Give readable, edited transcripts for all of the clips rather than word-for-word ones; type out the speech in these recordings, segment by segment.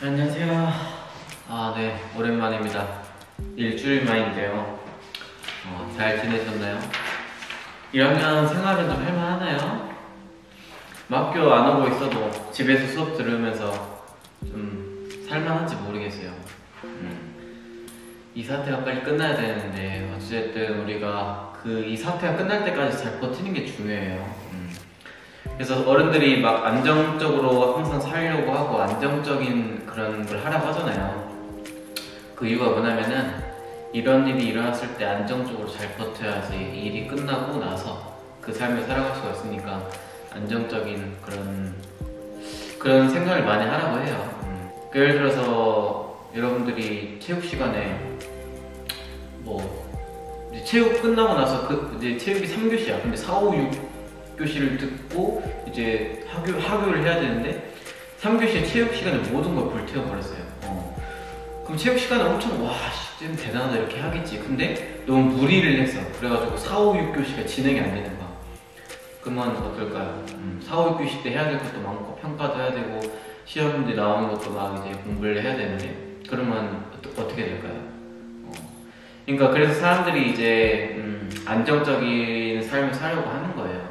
안녕하세요. 네, 오랜만입니다. 일주일 만인데요. 잘 지내셨나요? 1학년 생활은 좀 할만하나요? 학교 안 오고 있어도 집에서 수업 들으면서 좀 살만한지 모르겠어요. 이 사태가 빨리 끝나야 되는데 어쨌든 우리가 이 사태가 끝날 때까지 잘 버티는 게 중요해요. 그래서 어른들이 막 안정적으로 항상 살려고 하고 안정적인 그런 걸 하라고 하잖아요. 그 이유가 뭐냐면은 이런 일이 일어났을 때 안정적으로 잘 버텨야지 이 일이 끝나고 나서 그 삶을 살아갈 수가 있으니까 안정적인 그런 생각을 많이 하라고 해요. 예를 들어서 여러분들이 체육 시간에 이제 체육 끝나고 나서 이제 체육이 3교시야. 근데 4, 5, 6교시를 듣고 이제 하교를 해야 되는데 3교시에 체육 시간에 모든 걸 불태워버렸어요. 그럼 체육 시간에 엄청 좀 대단하다 이렇게 하겠지. 근데 너무 무리를 했어. 그래가지고 4, 5, 6교시가 진행이 안 되는 거야. 그러면 어떨까요? 4, 5, 6교시 때 해야 될 것도 많고 평가도 해야 되고 시험 문제 나오는 것도 막 이제 공부를 해야 되는데 그러면 어떻게 될까요? 그러니까 그래서 사람들이 이제 안정적인 삶을 살려고 하는 거예요.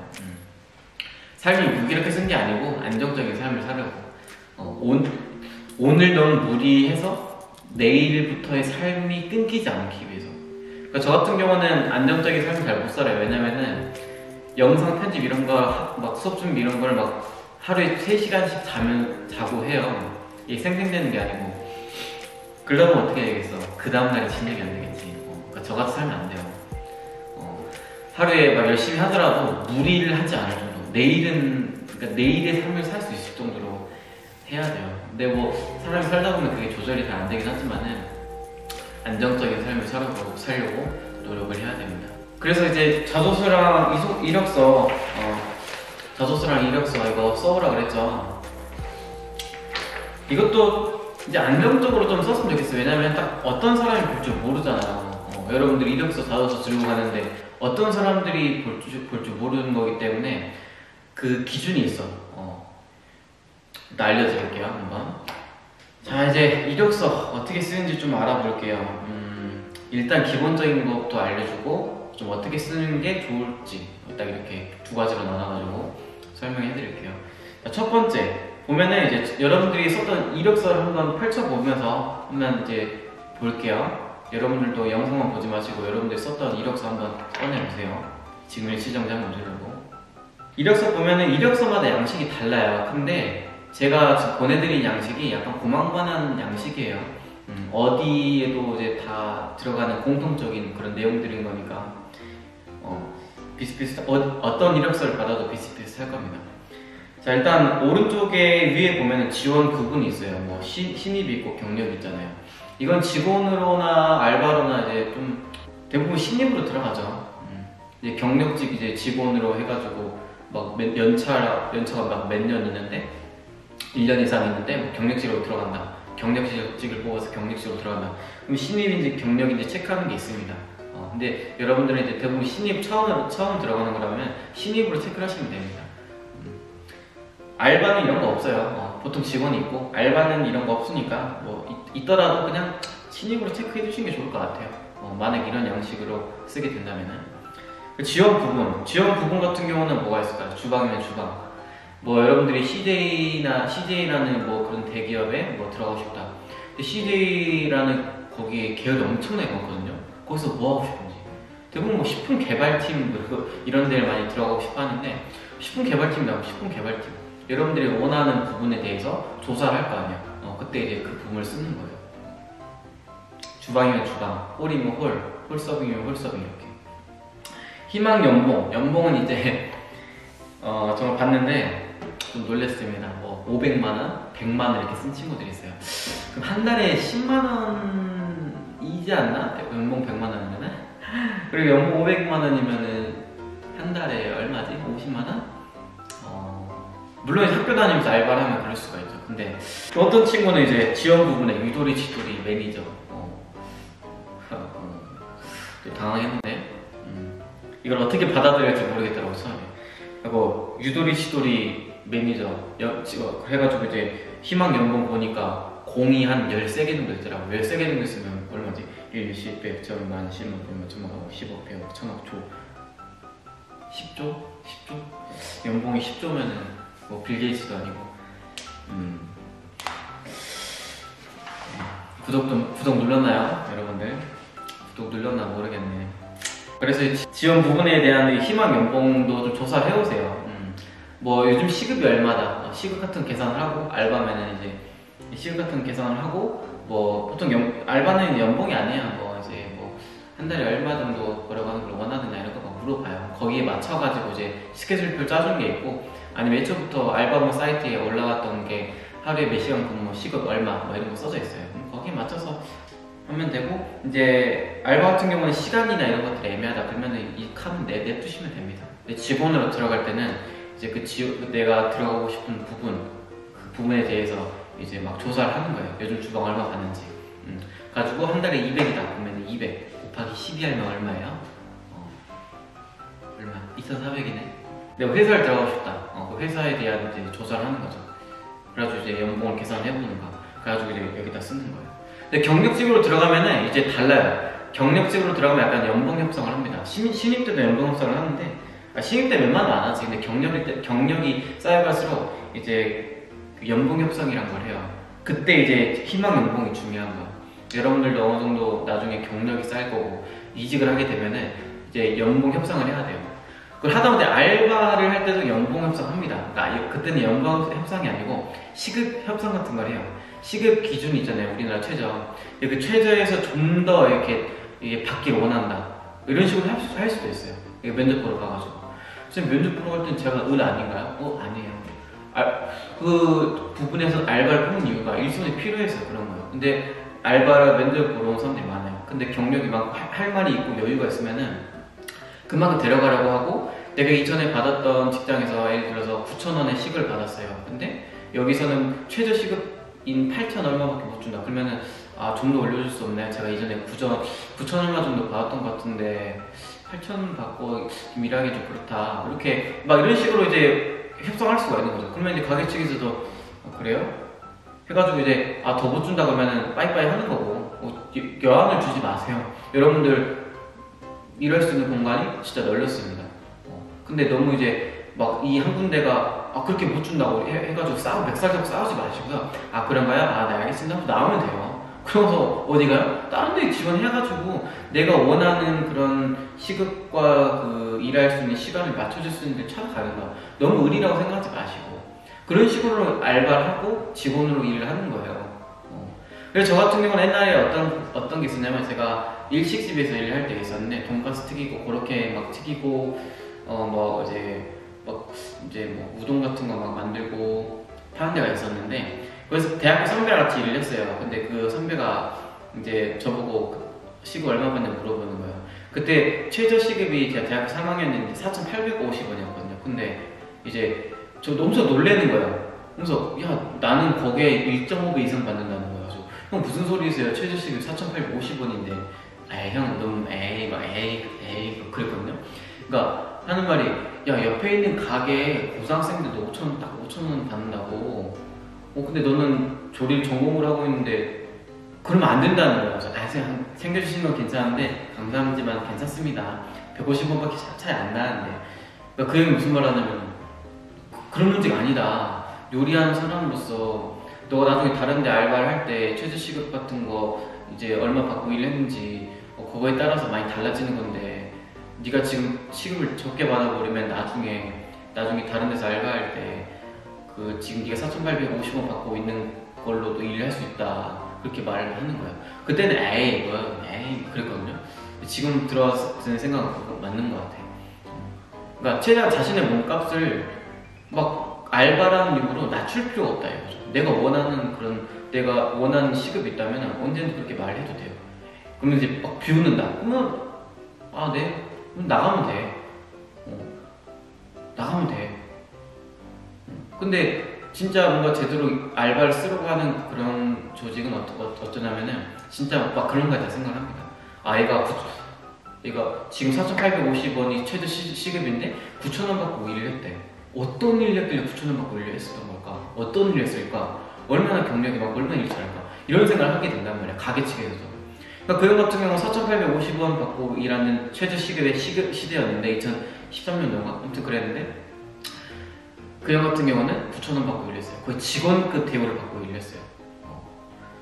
삶이 무기력해 쓴 게 아니고 안정적인 삶을 살려고. 오늘 너무 무리해서 내일부터의 삶이 끊기지 않기 위해서. 그러니까 저 같은 경우는 안정적인 삶을 잘 못 살아요. 왜냐면은 영상 편집 이런 거, 막 수업 준비 이런 걸 막 하루에 3시간씩 자고 해요. 이게 생생되는 게 아니고. 그러다 보면 어떻게 되겠어? 그 다음날이 진행이 안 되겠지. 그러니까 저같이 살면 안 돼요. 하루에 막 열심히 하더라도 무리를 하지 않을 정도. 그러니까 내일의 삶을 살 수 있을 정도로 해야 돼요. 근데 사람이 살다 보면 그게 조절이 잘 안 되긴 하지만은 안정적인 삶을 살려고 노력을 해야 됩니다. 그래서 이제 자소서랑 이력서 이거 써오라 그랬죠. 이것도 이제 안정적으로 좀 썼으면 좋겠어요. 왜냐면 딱 어떤 사람이 볼 줄 모르잖아요. 여러분들이 이력서, 자소서 들고 가는데 어떤 사람들이 볼 줄 모르는 거기 때문에 그 기준이 있어. 일단 알려드릴게요, 한번. 자, 이제 이력서 어떻게 쓰는지 좀 알아볼게요. 일단 기본적인 것부터 알려주고 좀 어떻게 쓰는 게 좋을지 딱 이렇게 두 가지로 나눠가지고 설명해 드릴게요. 자, 첫 번째 보면은 이제 여러분들이 썼던 이력서를 한번 펼쳐보면서 한번 이제 볼게요. 여러분들도 영상만 보지 마시고 여러분들이 썼던 이력서 한번 꺼내보세요. 지금 일시정지 한번 누르고. 이력서 보면은 이력서마다 양식이 달라요. 근데 제가 지금 보내드린 양식이 약간 고만고만한 양식이에요. 어디에도 이제 다 들어가는 공통적인 그런 내용들인 거니까 어떤 이력서를 받아도 비슷비슷할 겁니다. 자, 일단 오른쪽에 위에 보면은 지원 구분이 있어요. 신입이 있고 경력이 있잖아요. 이건 직원으로나 알바로나 이제 좀 대부분 신입으로 들어가죠. 이제 경력직 이제 직원으로 해가지고 막 연차가 막 몇 년 있는데 1년 이상 있는데 경력직으로 들어간다. 경력직을 뽑아서 경력직으로 들어간다. 그럼 신입인지 경력인지 체크하는 게 있습니다. 근데 여러분들은 이제 대부분 신입 처음 들어가는 거라면 신입으로 체크를 하시면 됩니다. 알바는 이런 거 없어요. 보통 직원이 있고 알바는 이런 거 없으니까 있더라도 그냥 신입으로 체크해 주시는 게 좋을 것 같아요. 만약 이런 양식으로 쓰게 된다면은. 지원 부분 같은 경우는 뭐가 있을까요? 주방이면 주방. 여러분들이 CJ라는 그런 대기업에 들어가고 싶다. 근데 CJ라는 거기에 계열이 엄청나게 많거든요. 거기서 뭐 하고 싶은지. 대부분 식품 개발팀 이런 데를 많이 들어가고 싶어 하는데 식품 개발팀 여러분들이 원하는 부분에 대해서 조사를 할 거 아니야. 그때 이제 그 부분을 쓰는 거예요. 주방이면 주방, 홀이면 홀 서빙이면 홀 서빙 이렇게. 희망 연봉은 이제 정말 봤는데 좀 놀랐습니다. 500만원, 100만원 이렇게 쓴 친구들이 있어요. 그럼 한 달에 10만원이지 않나? 연봉 100만원이면은? 그리고 연봉 500만원이면은 한 달에 얼마지? 50만원? 물론 학교 다니면서 알바를 하면 그럴 수가 있죠. 근데 어떤 친구는 이제 지원 부분에 유도리 치도리 매니저 당황했는데 이걸 어떻게 받아들여야 할지 모르겠더라고 처음에. 그리고 유도리 치도리 매니저 해가지고 이제 희망 연봉 보니까 공이 한 13개 정도 있더라고. 13개 정도 있으면 얼마지? 1, 10, 100, 1000만, 10만, 100만, 1000만, 10억, 100억, 1000억, 조 10조? 10조? 연봉이 10조면은 뭐 빌 게이츠도 아니고. 구독 눌렀나요? 여러분들? 구독 눌렀나 모르겠네. 그래서 지원 부분에 대한 희망 연봉도 좀 조사를 해오세요. 뭐 요즘 시급이 얼마다, 시급 같은 계산을 하고, 알바면은 이제 시급 같은 계산을 하고, 뭐 보통 알바는 연봉이 아니야. 뭐 이제 뭐 한 달에 얼마 정도 벌어가는 걸 원하느냐 이런 거 막 물어봐요. 거기에 맞춰가지고 이제 스케줄표 짜준 게 있고, 아니면 애초부터 알바몬 사이트에 올라갔던 게 하루에 몇 시간 근무, 시급 얼마 뭐 이런 거 써져 있어요. 거기에 맞춰서 하면 되고, 이제 알바 같은 경우는 시간이나 이런 것들이 애매하다 그러면 이 칸은 내두시면 됩니다. 근데 직원으로 들어갈 때는 이제 내가 들어가고 싶은 부분, 그 부분에 대해서 이제 막 조사를 하는 거예요. 요즘 주방 얼마 받는지. 가지고 한 달에 200이다 그러면 200 곱하기 12 하면 얼마예요? 얼마? 2,400이네. 내가 회사를 들어가고 싶다. 그 회사에 대한 이제 조사를 하는 거죠. 그래가지고 이제 연봉을 계산해 보는 거. 그래가지고 이제 여기다 쓰는 거예요. 근데 경력직으로 들어가면은 이제 달라요. 경력직으로 들어가면 약간 연봉 협상을 합니다. 신입 때도 연봉 협상을 하는데, 신입 때 웬만하면 안 하지. 근데 경력이 쌓여갈수록 이제 그 연봉 협상이란 걸 해요. 그때 이제 희망 연봉이 중요한 거야. 여러분들도 어느 정도 나중에 경력이 쌓일 거고 이직을 하게 되면은 이제 연봉 협상을 해야 돼요. 그걸 하다못해 알바를 할 때도 연봉 협상합니다. 그러니까 그때는 연봉 협상이 아니고 시급 협상 같은 걸 해요. 시급 기준이 있잖아요. 우리나라 최저. 그 최저에서 좀 더 이렇게 받기를 원한다. 이런 식으로 할 수도 있어요. 면접 보러 가가지고. 선생님 면접 보러 갈 땐 제가 은 아닌가요? 아니에요. 그 부분에서 알바를 하는 이유가 일손이 필요해서 그런 거예요. 근데 알바를 면접 보러 온 사람들이 많아요. 근데 경력이 많고 할 말이 있고 여유가 있으면은 그만큼 데려가려고 하고, 내가 이전에 받았던 직장에서 예를 들어서 9,000원의 시급을 받았어요. 근데 여기서는 최저 시급인 8,000 얼마밖에 못 준다. 그러면은 좀 더 올려줄 수 없나요? 제가 이전에 9,000 얼마 정도 받았던 것 같은데 8,000 받고 좀 일하기 좀 그렇다. 이렇게 막 이런 식으로 이제 협상할 수가 있는 거죠. 그러면 이제 가게 측에서도 그래요? 해가지고 이제 더 못 준다 그러면은 빠이빠이 하는 거고, 여한을 주지 마세요. 여러분들 일할 수 있는 공간이 진짜 널렸습니다. 근데 너무 이제 막 이 한 군데가 그렇게 못 준다고 해가지고 멱살잡고 싸우지 마시고요. 그런가요? 네 알겠습니다 하고 나오면 돼요. 그러면서 어디 가요? 다른 데 지원해가지고 내가 원하는 그런 시급과 그 일할 수 있는 시간을 맞춰줄 수 있는 데 찾아가는 거야. 너무 의리라고 생각하지 마시고 그런 식으로 알바를 하고 직원으로 일을 하는 거예요. 그래서 저 같은 경우는 옛날에 어떤 게 있었냐면, 제가 일식집에서 일을 할 때가 있었는데 돈가스 튀기고 그렇게 막 튀기고 이제 뭐 우동 같은 거 막 만들고 하는 데가 있었는데, 그래서 대학교 선배랑 같이 일을 했어요. 근데 그 선배가 이제 저보고 시급 얼마 받냐 물어보는 거예요. 그때 최저 시급이 제가 대학교 3학년인데 4,850원이었거든요. 근데 이제 저 엄청 놀래는 거예요. 그래서 나는 거기에 1.5배 이상 받는다는 거예요. 형 무슨 소리세요? 최저 시급 4,850원인데 형 너무 에이 그랬거든요. 그러니까 하는 말이, 옆에 있는 가게 고등학생들도 5,000원 받는다고. 근데 너는 조리를 전공을 하고 있는데 그러면 안 된다는 거예요. 그래서 챙겨주시는 건 괜찮은데 감사하지만 괜찮습니다. 150원밖에 차이 안 나는데. 그러니까 그 형이 무슨 말 하냐면, 그런 문제가 아니다. 요리하는 사람으로서 너가 나중에 다른 데 알바를 할 때 최저 시급 같은 거 이제 얼마 받고 일했는지 그거에 따라서 많이 달라지는 건데, 네가 지금 시급을 적게 받아버리면 나중에 다른 데서 알바할 때 그 지금 네가 4,850원 받고 있는 걸로도 일을 할 수 있다. 그렇게 말을 하는 거예요. 그때는 에이 그랬거든요. 지금 들어왔을 생각은 그거 맞는 것 같아요. 그러니까 최대한 자신의 몸값을 막 알바라는 이유로 낮출 필요가 없다 이거죠. 내가 원하는 시급이 있다면 언제든지 그렇게 말해도 돼요. 그러면 이제 막 비웃는다. 그러면 네. 그럼 나가면 돼. 나가면 돼. 근데 진짜 뭔가 제대로 알바를 쓰려고 하는 그런 조직은 어쩌냐면은 진짜 막 그런 거다 생각을 합니다. 얘가 지금 4,850원이 최저 시급인데 9,000원 받고 일을 했대. 어떤 일을 했길래 9,000원 받고 일을 했었던 걸까? 어떤 일을 했을까? 얼마나 경력이 많고 얼마나 일 잘할까? 이런 생각을 하게 된단 말이야, 가게 측에서도. 그러니까 그 형 같은 경우는 4,850원 받고 일하는 최저 시급의 시대였는데 2013년도인가? 아무튼 그랬는데 그 형 같은 경우는 9,000원 받고 일했어요. 거의 직원급 대우를 받고 일했어요.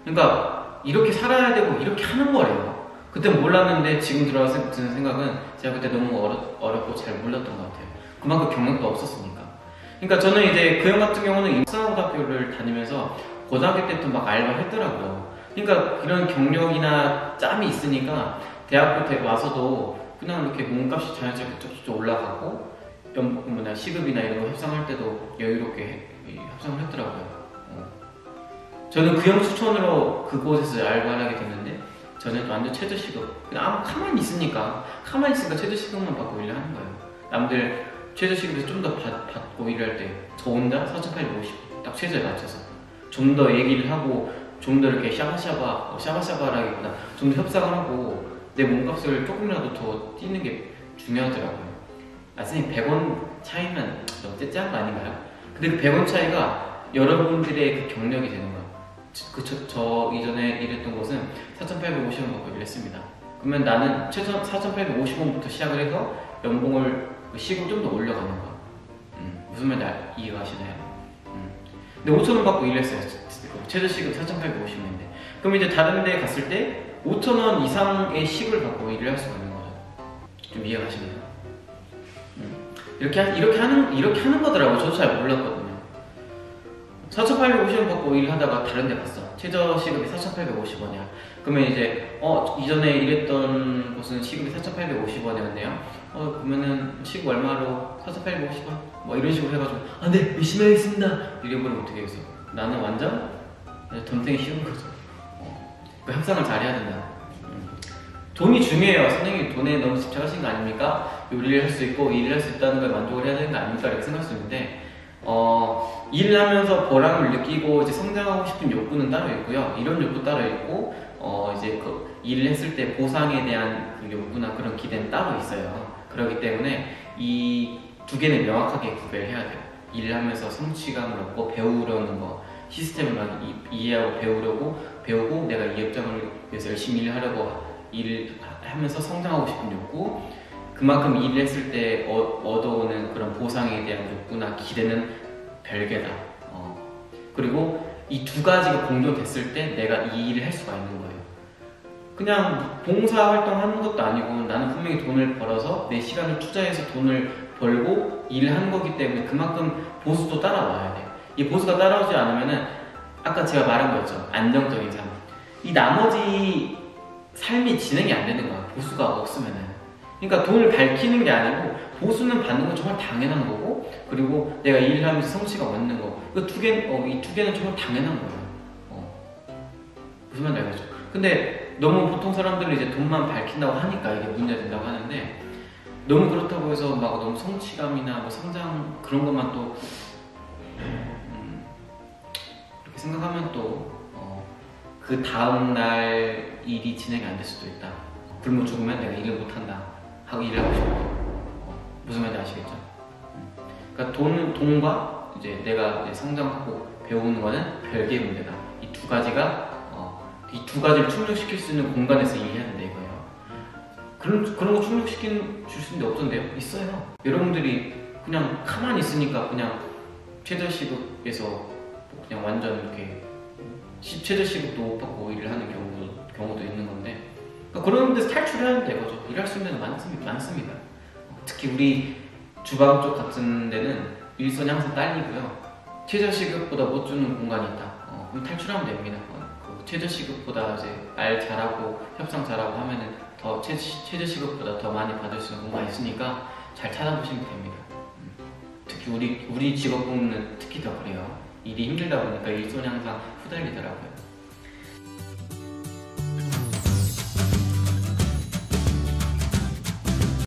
그러니까 이렇게 살아야 되고 이렇게 하는 거래요. 그때 몰랐는데 지금 들어와서 드는 생각은 제가 그때 너무 어렵고 잘 몰랐던 것 같아요. 그만큼 경력도 없었으니까. 그러니까 저는 이제 그 형 같은 경우는 상고등학교를 다니면서 고등학교 때부터 막 알바를 했더라고요. 그러니까 그런 경력이나 짬이 있으니까 대학교 때 와서도 그냥 이렇게 몸값이 자연스럽게 쭉쭉 올라가고 시급이나 이런 거 협상할 때도 여유롭게 협상을 했더라고요. 저는 그 형 추천으로 그곳에서 알바를 하게 됐는데 저는 완전 최저시급, 그냥 가만히 있으니까 최저시급만 받고 일을 하는 거예요. 남들 최저시급에서 좀 더 받고 일할 때 저 혼자 4,850 딱 최저에 맞춰서 좀 더 얘기를 하고 좀 더 이렇게 샤바샤바라기보다 좀 더 협상을 하고 내 몸값을 조금이라도 더 뛰는 게 중요하더라고요. 선생님 100원 차이면 너무 째째한 거 아닌가요? 근데 그 100원 차이가 여러분들의 그 경력이 되는 거예요. 저 이전에 일했던 곳은 4,850원 받고 일했습니다. 그러면 나는 최소 4,850원부터 시작을 해서 연봉을 시급 좀 더 올려가는 거야. 무슨 말인지 이해가 하시나요? 근데 5,000원 받고 일했어요. 최저 시급 4,850원인데 그럼 이제 다른 데 갔을 때 5,000원 이상의 시급을 받고 일을 할 수가 있는 거죠. 좀 이해가 가시나요? 이렇게 하는 거더라고요. 저도 잘 몰랐거든요. 4,850원 받고 일하다가 다른 데 갔어. 최저 시급이 4,850원이야. 그러면 이제 이전에 일했던 곳은 시급이 4,850원이었네요. 그러면은 시급 얼마로 4,850원? 뭐 이런 식으로 해가지고 네 열심히 하겠습니다. 이래버리면 어떻게 해서 나는 완전 덤탱이 씌운 거죠. 그 협상을 잘해야 된다. 돈이 중요해요. 선생님이 돈에 너무 집착하신 거 아닙니까? 요리를 할 수 있고 일을 할 수 있다는 걸 만족을 해야 되는 거 아닙니까? 이렇게 생각할 수 있는데 일을 하면서 보람을 느끼고 이제 성장하고 싶은 욕구는 따로 있고요. 이런 욕구 따로 있고 이제 그 일을 했을 때 보상에 대한 그 욕구나 그런 기대는 따로 있어요. 그렇기 때문에 이 두 개는 명확하게 구별해야 돼요. 일을 하면서 성취감을 얻고 배우려는 거, 시스템을 막 이해하고 배우고 내가 이 업장을 위해서 열심히 일을 하려고 일을 하면서 성장하고 싶은 욕구, 그만큼 일을 했을 때 얻어오는 그런 보상에 대한 욕구나 기대는 별개다. 그리고 이 두 가지가 공존됐을 때 내가 이 일을 할 수가 있는 거예요. 그냥 봉사활동 하는 것도 아니고 나는 분명히 돈을 벌어서 내 시간을 투자해서 돈을 벌고 일을 하는 거기 때문에 그만큼 보수도 따라와야 돼. 이 보수가 따라오지 않으면은 아까 제가 말한 거였죠. 안정적인 삶. 이 나머지 삶이 진행이 안 되는 거야. 보수가 없으면은. 그러니까 돈을 밝히는 게 아니고 보수는 받는 건 정말 당연한 거고 그리고 내가 일을 하면서 성취가 얻는 거. 이 두 개는 정말 당연한 거예요. 무슨 말인지 알겠죠? 근데 너무 보통 사람들은 이제 돈만 밝힌다고 하니까 이게 문제가 된다고 하는데 너무 그렇다고 해서 막 너무 성취감이나 뭐 성장 그런 것만 또 이렇게 생각하면 또 그 다음날 일이 진행이 안 될 수도 있다. 굶어 죽으면 내가 일을 못한다 하고 일을 하고 싶고 무슨 말인지 아시겠죠? 그러니까 돈과 이제 내가 이제 성장하고 배우는 거는 별개의 문제다. 이 두 가지를 충족시킬 수 있는 공간에서 일해야 된다 이거예요. 그런 거 충족시킬 수 있는 데 없던데요? 있어요. 여러분들이 그냥 가만히 있으니까 그냥 최저시급에서 그냥 완전 이렇게 최저시급도 못 받고 일을 하는 경우도 있는 건데 그런 데서 탈출해야 되는 거죠. 일할 수 있는 데는 많습니다. 특히 우리 주방 쪽 같은 데는 일선이 항상 딸리고요. 최저시급보다 못 주는 공간이 있다. 그럼 탈출하면 됩니다. 최저시급보다 이제 말 잘하고 협상 잘하고 하면은 더 최저시급보다 더 많이 받을 수 있는 공간이 있으니까 잘 찾아보시면 됩니다. 특히 우리 직업군은 특히 더 그래요. 일이 힘들다 보니까 일손이 항상 후달리더라고요.